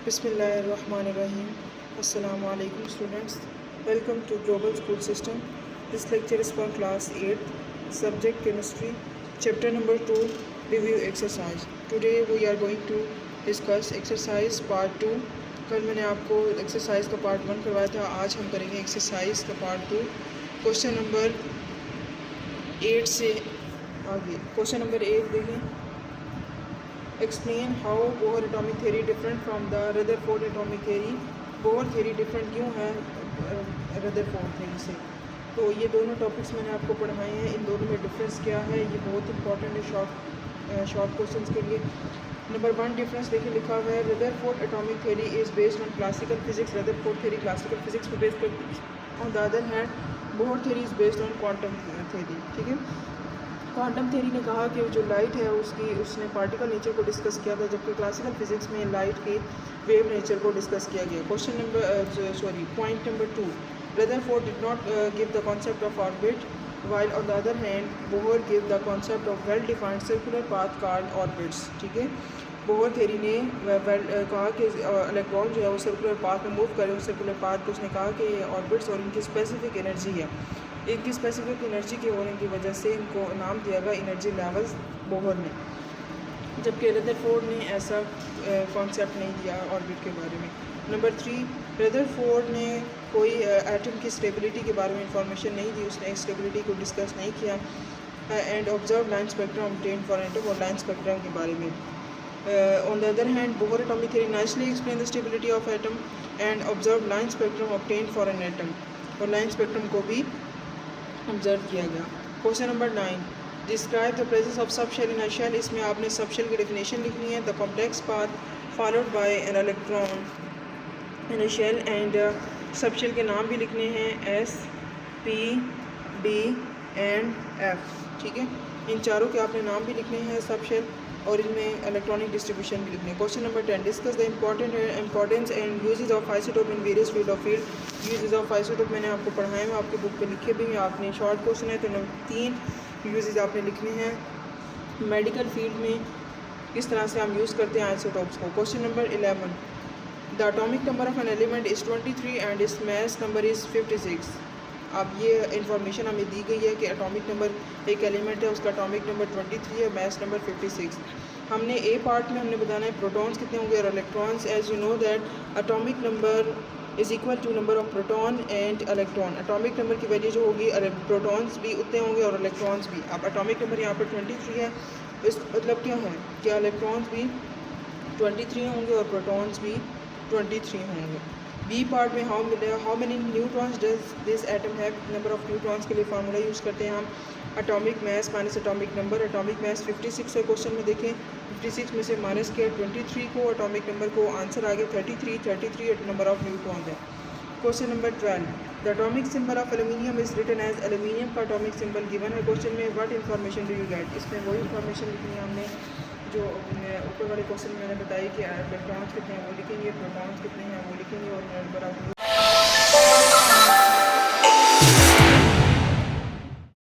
Bismillahirrahmanirrahim. Assalamu alaikum students. Welcome to Global School System. This lecture is for class 8th, subject chemistry, chapter number 2, review exercise. Today we are going to discuss exercise part 2. कल मैंने आपको exercise का part 1 करवाया था, आज हम करेंगे exercise का पार्ट 2. क्वेश्चन नंबर 8 से आगे. क्वेश्चन नंबर 8 देखें. Explain how Bohr atomic theory different from the Rutherford atomic theory. Bohr theory different क्यों है रदरफोर्ड थ्योरी से. तो ये दोनों टॉपिक्स मैंने आपको पढ़ाए हैं. इन दोनों में डिफरेंस क्या है, ये बहुत इंपॉर्टेंट है शॉर्ट क्वेश्चंस के लिए. नंबर 1 डिफरेंस देखिए लिखा हुआ है. Rutherford atomic theory is based on classical physics. Rutherford theory classical physics पर बेस्ड करती है. On the other hand Bohr theory is based on quantum theory. ठीक है. क्वांटम थ्योरी ने कहा कि जो लाइट है उसने पार्टिकल नेचर को डिस्कस किया था, जबकि क्लासिकल फिजिक्स में लाइट की वेव नेचर को डिस्कस किया गया. Question number point number 2. Rutherford did not give the concept of orbit, while on the other hand Bohr gave the concept of well defined circular path called orbits. ठीक है. Bohr theory ने कहा कि electron जो है वो circular path में move करे. उस सर्कुलर पाथ को उसने कहा कि ये ऑर्बिट्स और इनकी स्पेसिफिक एनर्जी है. इनकी स्पेसिफिक एनर्जी के होने की वजह से इनको नाम दिया गया एनर्जी लेवल्स बोहर ने, जबकि रदरफोर्ड ने ऐसा कॉन्सेप्ट नहीं दिया ऑर्बिट के बारे में. नंबर 3. रदरफोर्ड ने कोई एटम की स्टेबिलिटी के बारे में इंफॉर्मेशन नहीं दी. उसने स्टेबिलिटी को डिस्कस नहीं किया. And observe line spectrum obtain for atom और लाइन स्पेक्ट्रम के बारे में. On the other hand Bohr atomic theory nicely explain the stability of atom and observe line spectrum obtain for an atom. और line spectrum को भी observe किया गया. Question number 9. Describe the presence of sub shell in a shell. इसमें आपने sub shell की definition लिखनी है. The complex path followed by an electron in a shell. And sub shell के नाम भी लिखने हैं, S, P, D and F. ठीक है. इन चारों के आपने नाम भी लिखने हैं सब शेल, और इनमें इलेक्ट्रॉनिक डिस्ट्रीब्यूशन भी लिखने हैं. Question number 10. Discuss the importance and uses of isotope in various field of field. Uses of isotope मैंने आपको पढ़ाए हैं, आपके बुक पे लिखे भी हैं. आपने शॉर्ट क्वेश्चन है तो नंबर 3 यूजेस आपने लिखने हैं. मेडिकल फील्ड में किस तरह से हम यूज़ करते हैं आइसोटोप्स को. Question number 11. The atomic number of an element is 23 and its mass number is 56. अब ये इंफॉर्मेशन हमें दी गई है कि एटॉमिक नंबर एक एलिमेंट है, उसका एटॉमिक नंबर 23 है, मास नंबर 56. हमने ए पार्ट में हमने बताना है प्रोटॉन्स कितने होंगे और electrons. As you know that atomic number is equal to number of proton and electron. Atomic number की वैल्यू जो होगी प्रोटॉन्स भी उतने होंगे और इलेक्ट्रॉन्स भी. अब एटॉमिक नंबर यहाँ पर 23 है, इस मतलब क्या है कि इलेक्ट्रॉन्स भी 23 होंगे और प्रोटॉन्स भी 23 होंगे. बी पार्ट में how many neutrons does this atom have. Number of neutrons के लिए फार्मूला यूज़ करते हैं हम atomic mass minus atomic number. Atomic mass 56 है. क्वेश्चन में देखें 56 में से माइनस किया 23 को, एटॉमिक नंबर को आंसर आ गया 33 नंबर ऑफ न्यूट्रॉन है. Question number 12. The atomic symbol of aluminium is written as. Aluminium का एटॉमिक सिंबल गिवन है. क्वेश्चन में what information do you get. इसमें वही इन्फॉर्मेशन लिखनी है हमने जो ऊपर वाले क्वेश्चन में मैंने बताई कि इलेक्ट्रॉन्स कितने हैं वो लिखेंगे, प्रोटॉन्स कितने हैं वो लिखेंगे, और नंबर ऑफ